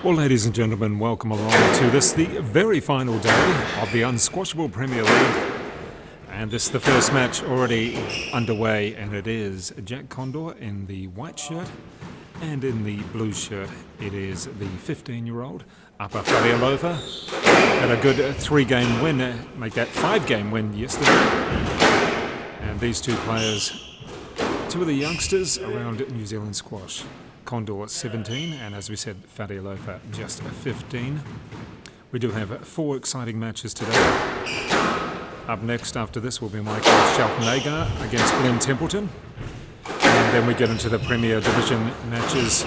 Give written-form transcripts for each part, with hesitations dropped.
Well, ladies and gentlemen, welcome along to this, the very final day of the Unsquashable Premier League. And this is the first match already underway, and it is Jack Condor in the white shirt, and in the blue shirt it is the 15-year-old Upper FATIALOFA. Had a good 3-game win, make that 5-game win yesterday. And these two players, two of the youngsters around New Zealand squash. Condor 17, and as we said, FATIALOFA just 15. We do have 4 exciting matches today. Up next after this will be Michael Shelton-Agar against Glenn Templeton. And then we get into the Premier Division matches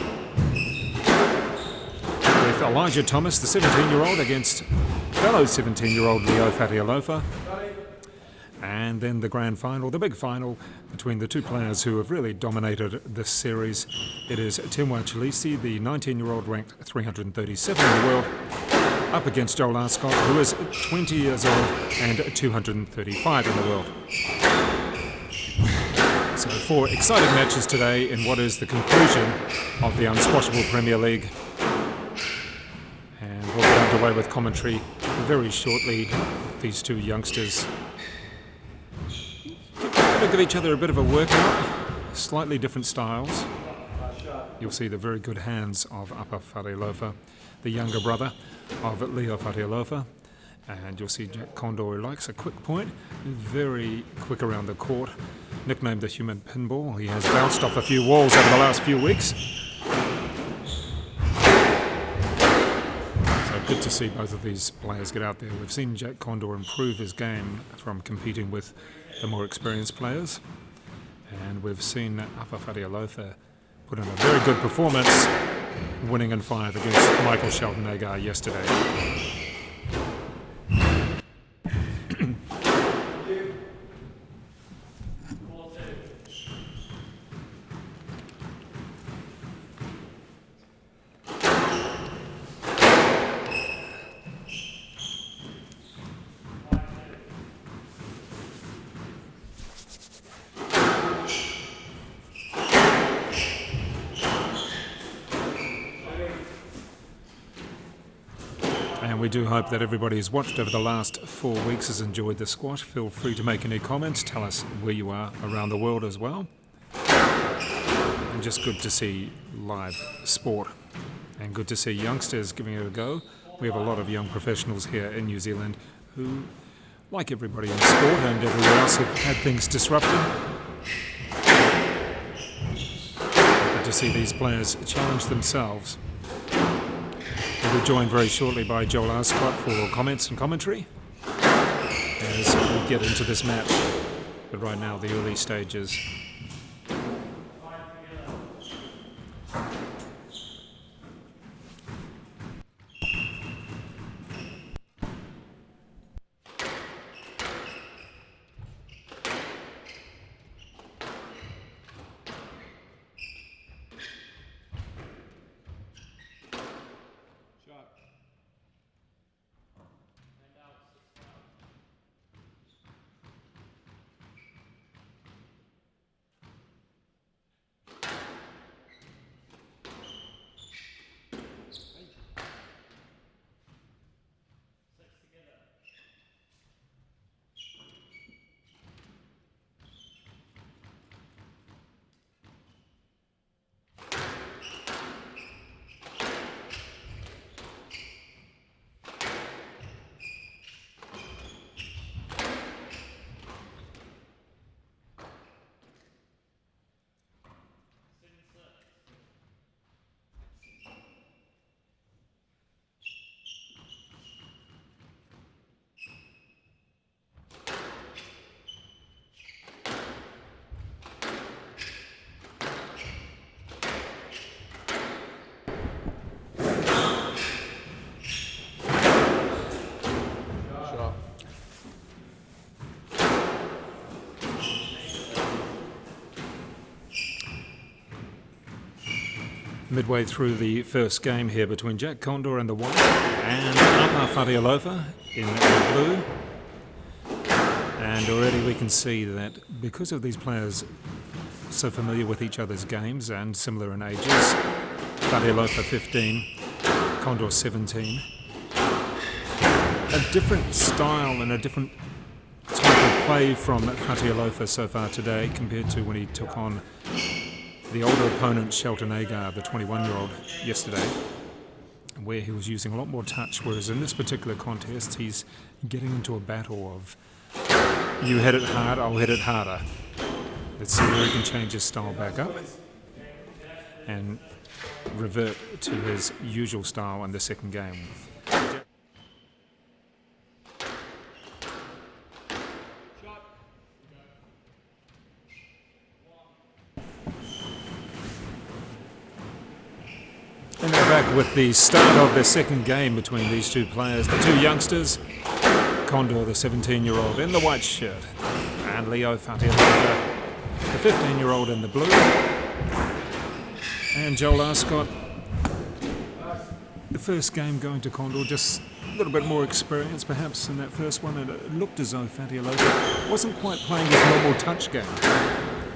with Elijah Thomas, the 17-year-old, against fellow 17-year-old Leo FATIALOFA. And then the grand final, the big final, between the two players who have really dominated this series. It is Timwa Chalisi, the 19-year-old ranked 337 in the world, up against Joel Arscott, who is 20 years old and 235 in the world. So 4 exciting matches today in what is the conclusion of the Unsquashable Premier League. And we'll get underway with commentary very shortly. These two youngsters going to give each other a bit of a workout, slightly different styles. You'll see the very good hands of Upper FATIALOFA, the younger brother of Leo FATIALOFA. And you'll see Jack Condor, who likes a quick point, very quick around the court, nicknamed the human pinball. He has bounced off a few walls over the last few weeks. So good to see both of these players get out there. We've seen Jack Condor improve his game from competing with the more experienced players, and we've seen Upper FATIALOFA put in a very good performance, winning in 5 against Michael Shelton-Agar yesterday. And we do hope that everybody who's watched over the last 4 weeks has enjoyed the squash. Feel free to make any comments. Tell us where you are around the world as well. And just good to see live sport. And good to see youngsters giving it a go. We have a lot of young professionals here in New Zealand who, like everybody in sport and everywhere else, have had things disrupted. Good to see these players challenge themselves. We'll be joined very shortly by Joel Arscott for comments and commentary as we get into this match. But right now, the early stages. Midway through the first game here between Jack Condor in the white and Upper FATIALOFA in the blue. And already we can see that because of these players so familiar with each other's games and similar in ages, FATIALOFA 15, Condor 17. A different style and a different type of play from FATIALOFA so far today compared to when he took on the older opponent Shelton Agar, the 21-year-old, yesterday, where he was using a lot more touch, whereas in this particular contest he's getting into a battle of you hit it hard, I'll hit it harder. Let's see where he can change his style back up and revert to his usual style in the second game. And they're back with the start of the second game between these two players, the two youngsters, Condor, the 17-year-old in the white shirt, and Leo FATIALOFA, the 15-year-old in the blue. And Joel Ascott, the first game going to Condor, just a little bit more experience perhaps in that first one, and it looked as though FATIALOFA wasn't quite playing his normal touch game.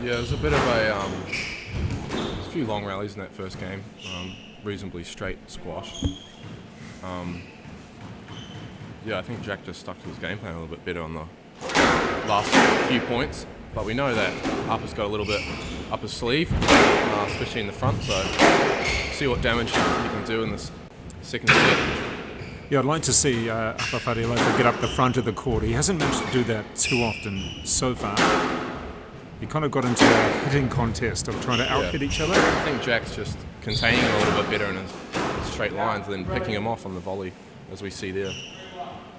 Yeah, it was a bit of a few long rallies in that first game. Reasonably straight squash. Yeah, I think Jack just stuck to his game plan a little bit better on the last few points, but we know that Upper's got a little bit up his sleeve, especially in the front, so see what damage he can do in this second set. Yeah, I'd like to see Upper FATIALOFA get up the front of the court. He hasn't managed to do that too often so far. He kind of got into a hitting contest of trying to out-hit each other. I think Jack's just containing him a little bit better in his straight lines and then picking him off on the volley, as we see there,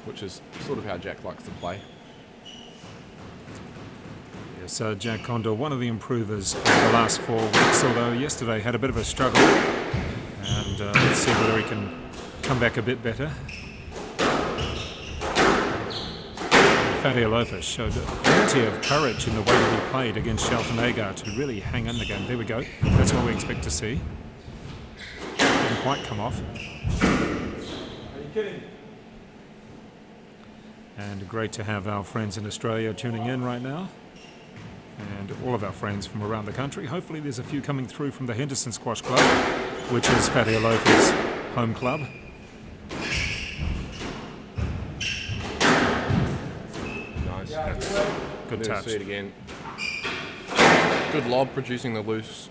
which is sort of how Jack likes to play. Yes, Jack Condor, one of the improvers of the last 4 weeks, although yesterday had a bit of a struggle. And let's see whether he can come back a bit better. FATIALOFA showed plenty of courage in the way that he played against Shelton Agar to really hang in the game. There we go. That's what we expect to see. Didn't quite come off. Are you kidding? And great to have our friends in Australia tuning in right now. And all of our friends from around the country. Hopefully there's a few coming through from the Henderson Squash Club, which is FATIALOFA's home club. Good touch. See it again. Good lob, producing the loose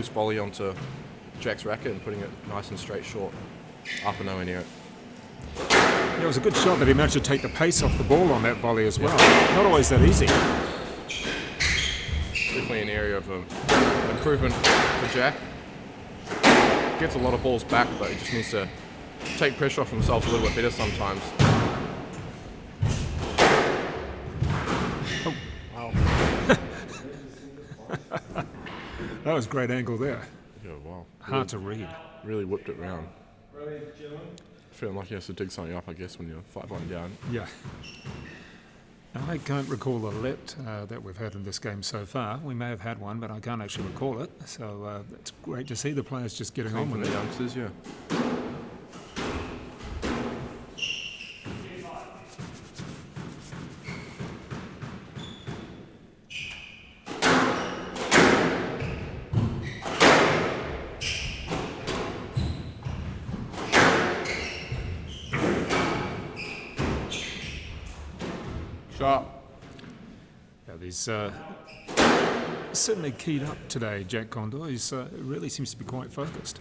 volley onto Jack's racket and putting it nice and straight short, up and nowhere near it. Yeah, it was a good shot that he managed to take the pace off the ball on that volley as well. Not always that easy. Definitely an area of improvement for Jack. Gets a lot of balls back, but he just needs to take pressure off himself a little bit better sometimes. That was a great angle there. Yeah, wow. Hard to read. Really whipped it round. Feeling like he has to dig something up, I guess, when you're 5-1 down. Yeah. I can't recall the let that we've had in this game so far. We may have had one, but I can't actually recall it. So it's great to see the players just getting on with the it. youngsters, yeah. Sharp. Yeah, he's certainly keyed up today, Jack Condor. He's really seems to be quite focused.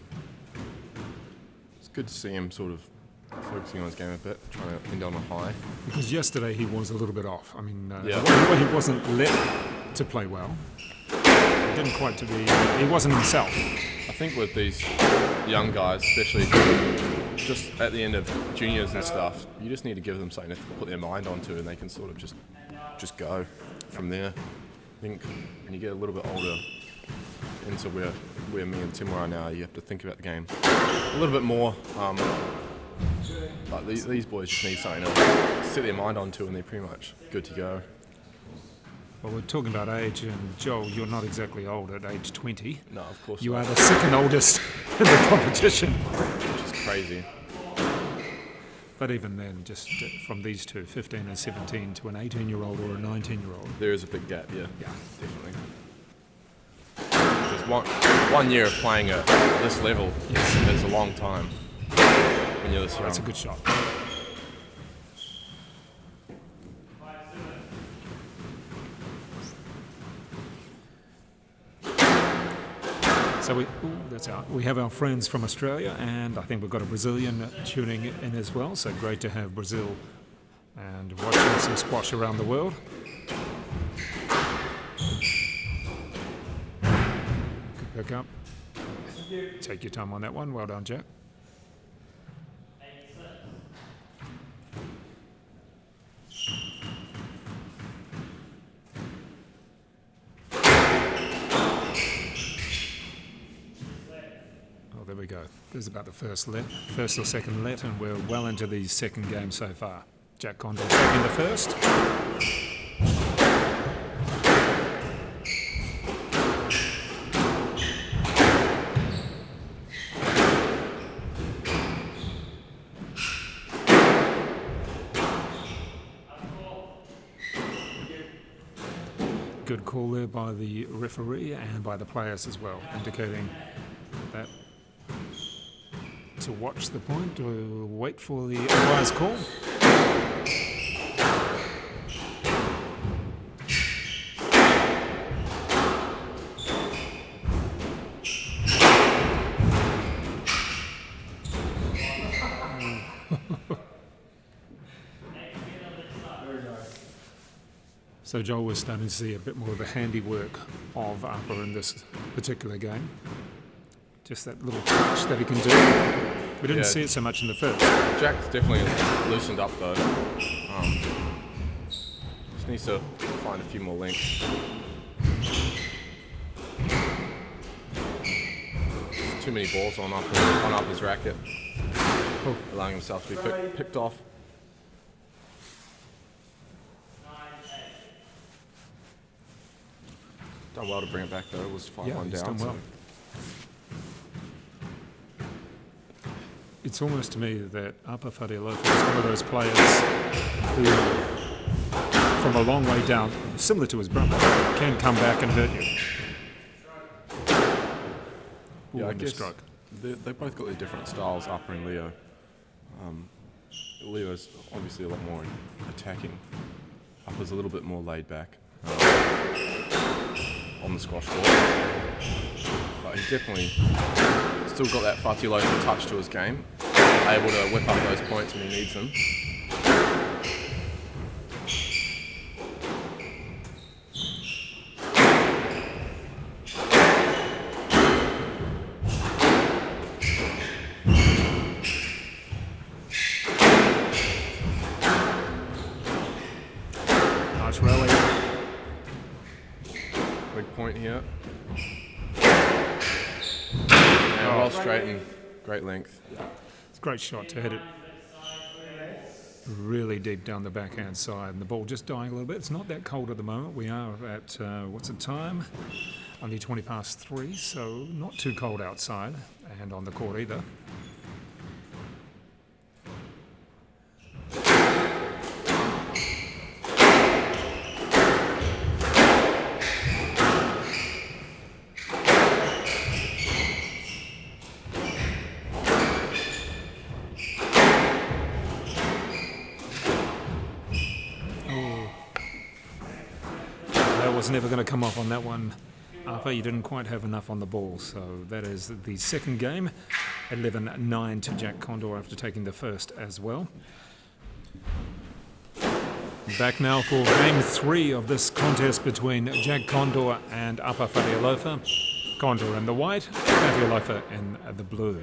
It's good to see him sort of focusing on his game a bit, trying to end on a high. Because yesterday he was a little bit off. I mean, yeah. He wasn't let to play well. He didn't quite to be. He wasn't himself. I think with these young guys, especially just at the end of juniors and stuff, you just need to give them something to put their mind onto, and they can sort of just go from there. I think when you get a little bit older into where me and Tim are now, you have to think about the game a little bit more. But these boys just need something to set their mind onto, and they're pretty much good to go. Well, we're talking about age, and Joel, you're not exactly old at age 20. No, of course you not. are the second oldest in the competition. Which is crazy. But even then, just from these two, 15 and 17, to an 18-year-old or a 19-year-old. There is a big gap, yeah. Yeah. Definitely. Because one year of playing at this level is a long time when you're this young. That's a good shot. So that's out. We have our friends from Australia, and I think we've got a Brazilian tuning in as well. So great to have Brazil and watching some squash around the world. Good pick up. Take your time on that one. Well done, Jack. There we go. There's about the first or second let, and we're well into the second game so far. Jack Condor taking the first. Good call there by the referee and by the players as well, indicating that to watch the point, to wait for the umpire's call. So Joel was starting to see a bit more of the handiwork of Upper in this particular game. Just that little touch that he can do. We didn't see it so much in the first. Jack's definitely loosened up though. Just needs to find a few more links. Too many balls on Upper's racket, allowing himself to be picked off. Done well to bring it back though. It was 5-1 down. Done well. It's almost to me that Upper FATIALOFA is one of those players who, from a long way down, similar to his brother, can come back and hurt you. I guess they both got their different styles, Upper and Leo. Leo's obviously a lot more attacking. Upper's a little bit more laid back on the squash court. But he definitely still got that FATIALOFA touch to his game, able to whip up those points when he needs them. Nice rally. Big point here. And well straightened, great length. It's a great shot to hit it really deep down the backhand side, and the ball just dying a little bit. It's not that cold at the moment. We are at, what's the time? Only 3:20, so not too cold outside and on the court either. Was never going to come off on that one. Upper, you didn't quite have enough on the ball, so that is the second game. 11-9 to Jack Condor after taking the first as well. Back now for game 3 of this contest between Jack Condor and Upper FATIALOFA. Condor in the white, FATIALOFA in the blue.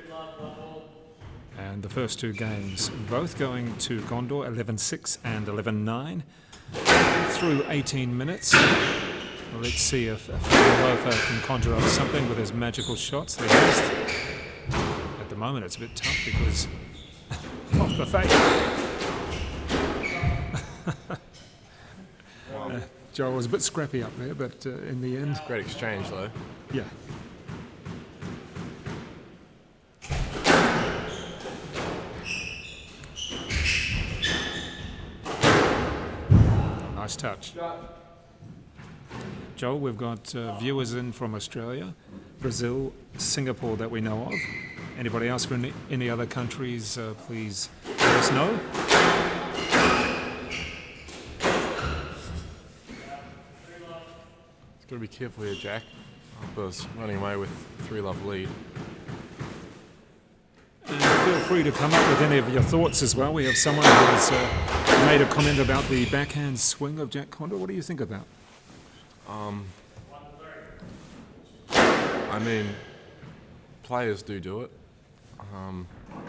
And the first two games both going to Condor, 11-6 and 11-9. Through 18 minutes. Let's see if FATIALOFA can conjure up something with his magical shots. There is. At the moment it's a bit tough because off the fake. Joel was a bit scrappy up there, but in the end... Great exchange though. Yeah. Nice touch. Joel, we've got viewers in from Australia, Brazil, Singapore that we know of. Anybody else from any other countries, please let us know. Got to be careful here, Jack. Upper's running away with 3-love lead. And feel free to come up with any of your thoughts as well. We have someone who's made a comment about the backhand swing of Jack Condor. What do you think about? I mean, players do it.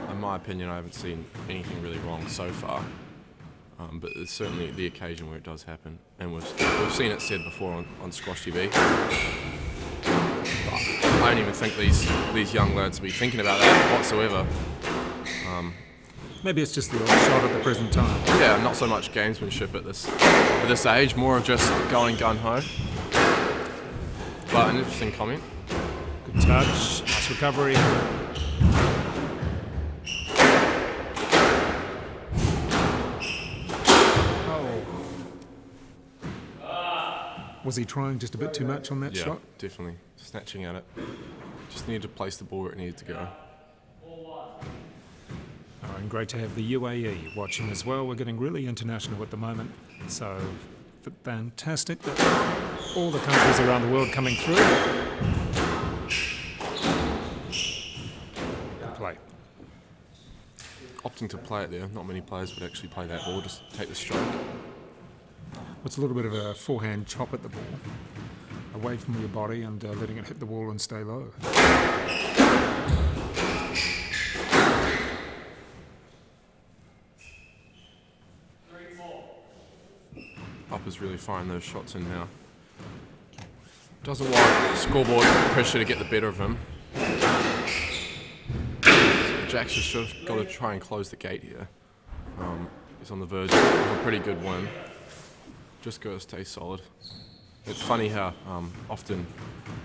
In my opinion, I haven't seen anything really wrong so far. But it's certainly the occasion where it does happen, and we've seen it said before on Squash TV. But I don't even think these young lads will be thinking about that whatsoever. Maybe it's just the odd shot at the present time. Yeah, not so much gamesmanship at this age, more of just going gun-ho. But an interesting comment. Good touch, nice recovery. Was he trying just a bit too much on that Yeah, shot? definitely. Snatching at it. Just needed to place the ball where it needed to go. And great to have the UAE watching as well. We're getting really international at the moment. So fantastic that all the countries around the world coming through. Good play. Opting to play it there. Not many players would actually play that ball, just take the stroke. It's a little bit of a forehand chop at the ball, away from your body and letting it hit the wall and stay low. Upper's really firing those shots in now. Doesn't want scoreboard pressure to get the better of him. So Jack's just got to try and close the gate here. He's on the verge of a pretty good win. Just got to stay solid. It's funny how often,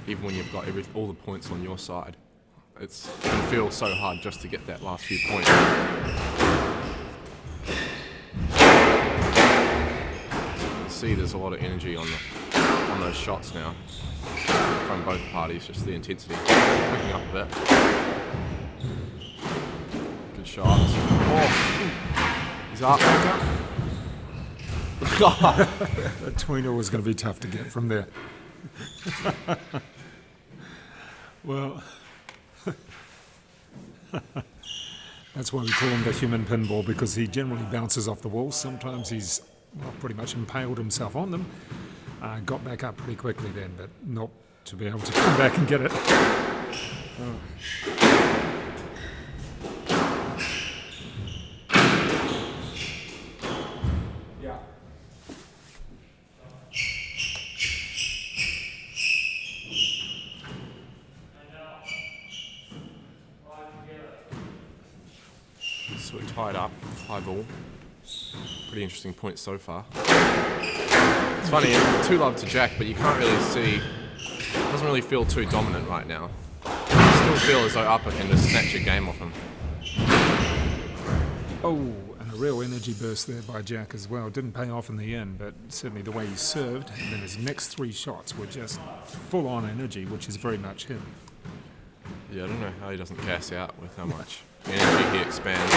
even when you've got all the points on your side, it can feel so hard just to get that last few points. See, there's a lot of energy on those shots now from both parties. Just the intensity picking up a bit. Good shots. Oh, he's up. That tweener was going to be tough to get from there. Well, that's why we call him the human pinball, because he generally bounces off the walls. Sometimes he's pretty much impaled himself on them. Got back up pretty quickly then, but not to be able to come back and get it. Oh. So we're tied up, high ball. Pretty interesting point so far. It's funny, 2-love to Jack, but you can't really see, doesn't really feel too dominant right now. You still feel as though Upper can just snatch a game off him. Oh, and a real energy burst there by Jack as well. Didn't pay off in the end, but certainly the way he served, and then his next 3 shots were just full-on energy, which is very much him. Yeah, I don't know how he doesn't gas out with how much energy he expands.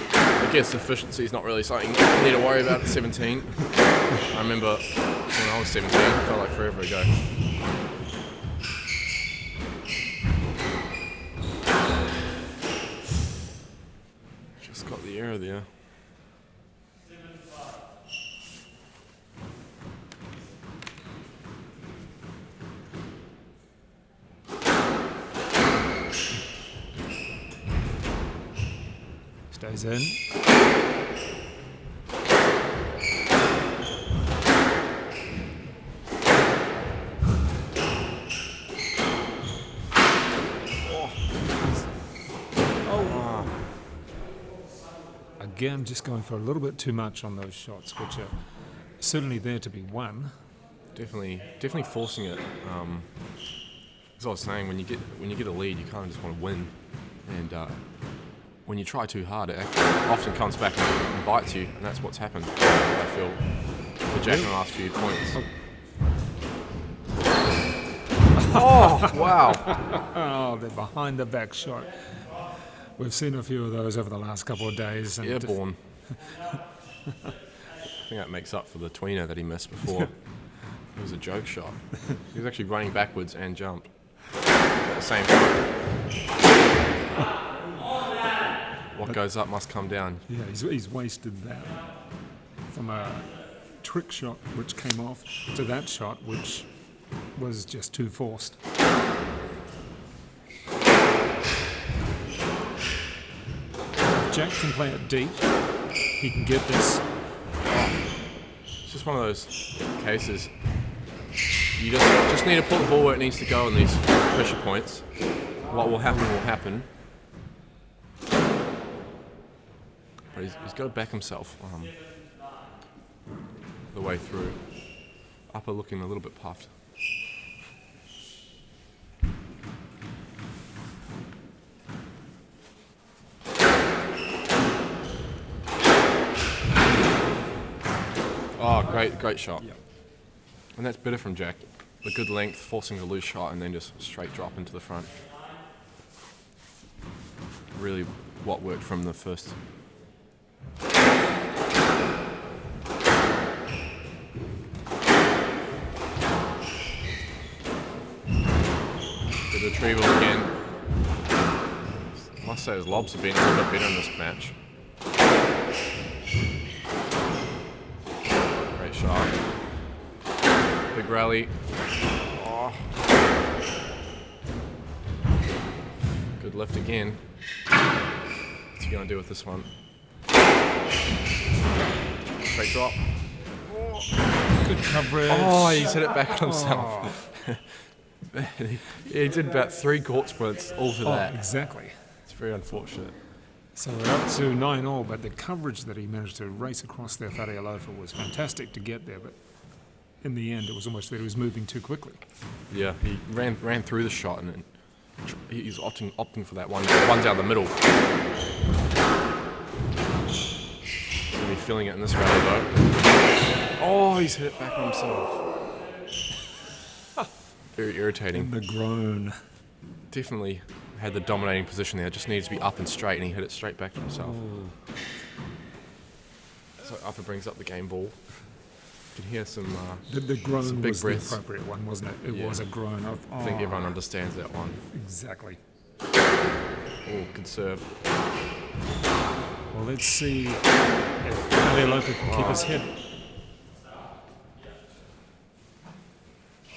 I guess efficiency is not really something you need to worry about at 17. I remember when I was 17, it felt like forever ago. Just got the error there. Stays in. Again, just going for a little bit too much on those shots, which are certainly there to be won. Definitely forcing it. As I was saying, when you get a lead, you kind of just want to win, and when you try too hard, it often comes back and bites you, and that's what's happened, I feel, for Jack in the last few points. Oh, wow. Oh, the behind the back shot. We've seen a few of those over the last couple of days. And Airborne. I think that makes up for the tweener that he missed before. It was a joke shot. He was actually running backwards and jumped at the same time. What goes up must come down. Yeah, he's wasted that from a trick shot which came off to that shot which was just too forced. If Jack can play it deep, he can get this. It's just one of those cases. You just need to put the ball where it needs to go in these pressure points. What will happen will happen. But he's got to back himself the way through. Upper looking a little bit puffed. Oh, great shot. Yep. And that's better from Jack. The good length, forcing a loose shot, and then just straight drop into the front. Really what worked from the first. The retrieval again. I must say his lobs have been a little bit better in this match. Great shot. Big rally. Oh. Good lift again. What's he going to do with this one? Straight drop. Good coverage. Oh, he's hit it back on himself. He did about 3 court sprints all for that. Exactly. It's very unfortunate. So we're up to 9-all, but the coverage that he managed to race across there, FATIALOFA, was fantastic to get there, but in the end it was almost that he was moving too quickly. Yeah, he ran through the shot and then he's opting for that one down the middle. He's going to be feeling it in this rally though. Oh, he's hit it back on himself. Very irritating. The groan. Definitely had the dominating position there. Just needed to be up and straight, and he hit it straight back to himself. Oh. So upper brings up the game ball. You can hear some The groan some big was breaths. the appropriate one, wasn't it? It Yeah. was a groan of. I think everyone understands that one. Exactly. Oh, good serve. Well, let's see if FATIALOFA can keep his head.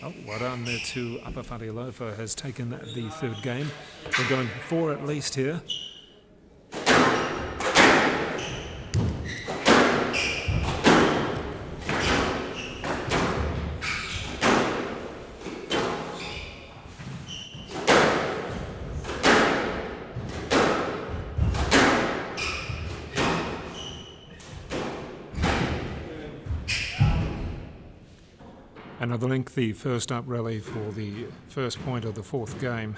Oh, well done there to Upper FATIALOFA has taken the third game. We're going 4 at least here. Another lengthy first up rally for the first point of the fourth game.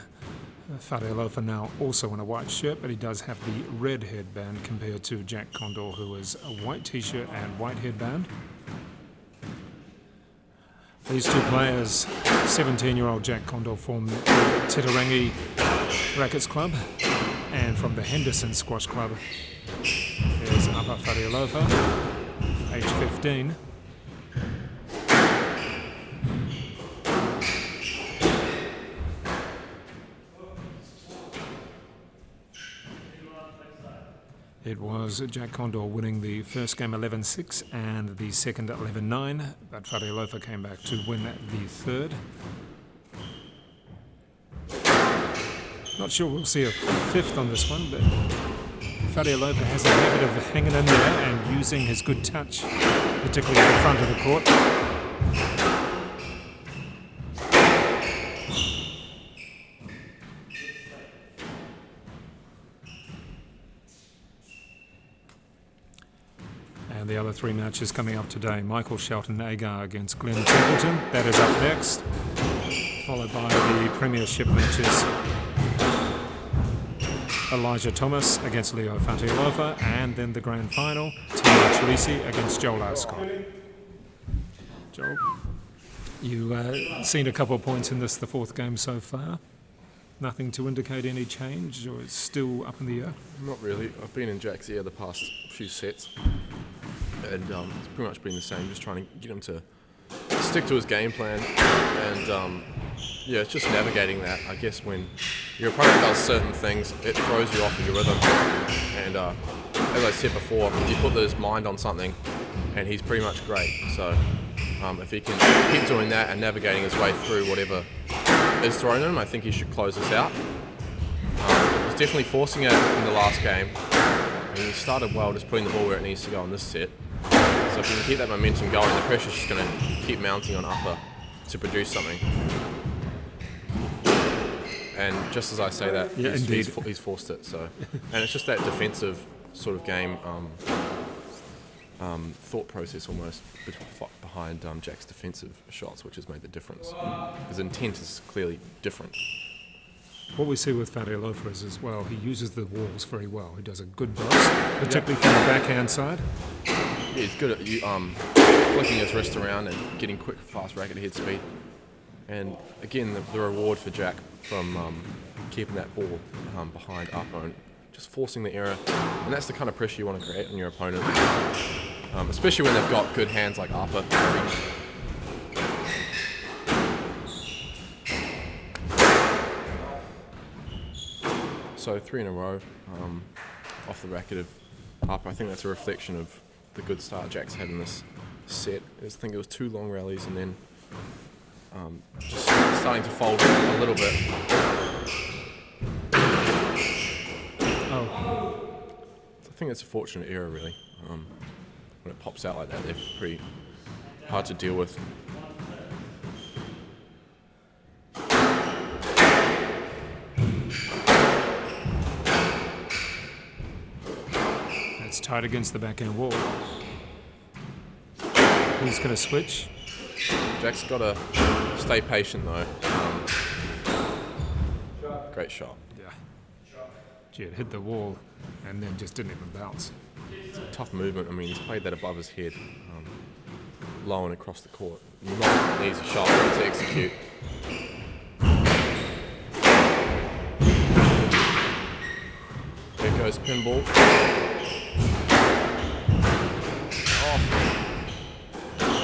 FATIALOFA now also in a white shirt, but he does have the red headband compared to Jack Condor, who is a white t-shirt and white headband. These two players, 17-year-old Jack Condor from the Titirangi Rackets Club and from the Henderson Squash Club. There's Upper FATIALOFA, age 15. It was Jack Condor winning the first game 11-6 and the second 11-9, but FATIALOFA came back to win the third. Not sure we'll see a fifth on this one, but FATIALOFA has a habit of hanging in there and using his good touch, particularly at the front of the court. And the other 3 matches coming up today. Michael Shelton Agar against Glenn Templeton. That is up next. Followed by the Premiership matches. Elijah Thomas against Leo FATIALOFA. And then the grand final. Tima Chalisi against Joel Ascot. Joel? You seen a couple of points in this, the fourth game so far. Nothing to indicate any change, or it's still up in the air? Not really. I've been in Jack's ear the past few sets, and it's pretty much been the same, just trying to get him to stick to his game plan, and yeah, it's just navigating that. I guess when your opponent does certain things, it throws you off of your rhythm, and as I said before, you put his mind on something, and he's pretty much great. So if he can keep doing that and navigating his way through whatever is thrown at him, I think he should close this out. He's definitely forcing it in the last game. And he started well, just putting the ball where it needs to go in this set. So if you can keep that momentum going, the pressure's just going to keep mounting on upper to produce something. And just as I say that, yeah, he's forced it. So, and it's just that defensive sort of game thought process almost behind Jack's defensive shots, which has made the difference. His intent is clearly different. What we see with FATIALOFA is as well, he uses the walls very well. He does a good burst, particularly from the backhand side. Yeah, he's good at flicking his wrist around and getting quick, fast racket head speed. And again, the reward for Jack from keeping that ball behind upper and just forcing the error. And that's the kind of pressure you want to create on your opponent, especially when they've got good hands like upper. So 3 in a row off the racket of upper. I think that's a reflection of the good start Jack's had in this set. I think it was 2 long rallies and then just starting to fold a little bit. Oh. I think it's a fortunate error, really. When it pops out like that, they're pretty hard to deal with. It's tight against the backhand wall. Who's going to switch? Jack's got to stay patient, though. Great shot. Yeah. Gee, it hit the wall and then just didn't even bounce. It's a tough movement. I mean, he's played that above his head, low and across the court. Not an easy shot to execute. There goes pinball.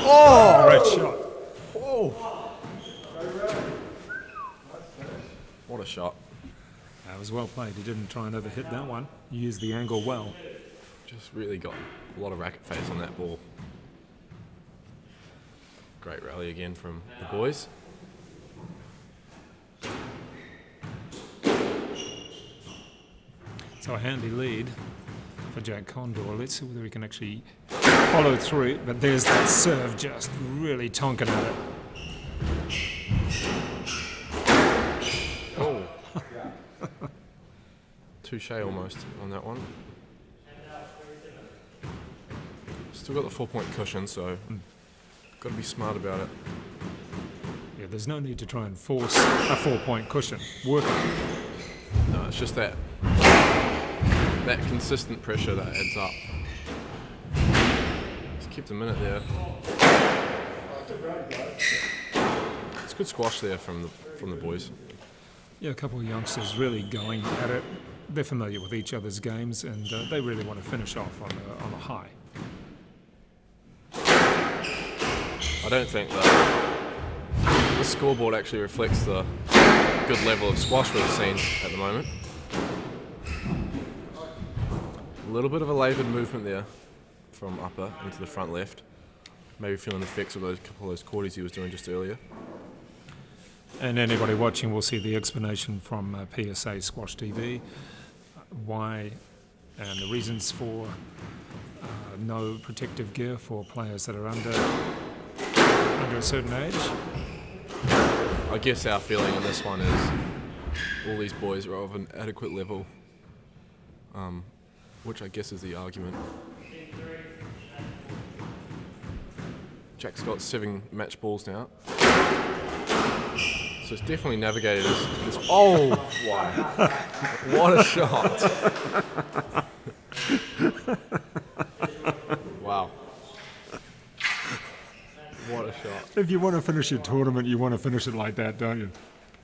Oh, great shot. Whoa! What a shot. That was well played. He didn't try and overhit that one. He used the angle well. Just really got a lot of racket face on that ball. Great rally again from the boys. So a handy lead for Jack CONDER. Let's see whether he can actually follow through. But there's that serve just really tonking at it. Oh. Touche almost on that one. Still got the 4-point cushion, so got to be smart about it. Yeah, there's no need to try and force a 4-point cushion. Work it. No, it's just that consistent pressure that adds up. Just kept a minute there. It's good squash there from the boys. Yeah, a couple of youngsters really going at it. They're familiar with each other's games, and they really want to finish off on a high. I don't think the scoreboard actually reflects the good level of squash we've seen at the moment. A little bit of a laboured movement there from upper into the front left. Maybe feeling the effects of those couple of those quarters he was doing just earlier. And anybody watching will see the explanation from PSA Squash TV, why and the reasons for no protective gear for players that are under a certain age. I guess our feeling on this one is all these boys are of an adequate level, which I guess is the argument. Jack's got 7 match balls now. So it's definitely navigated this. Oh, wow. What a shot. Wow. What a shot. If you want to finish your tournament, you want to finish it like that, don't you?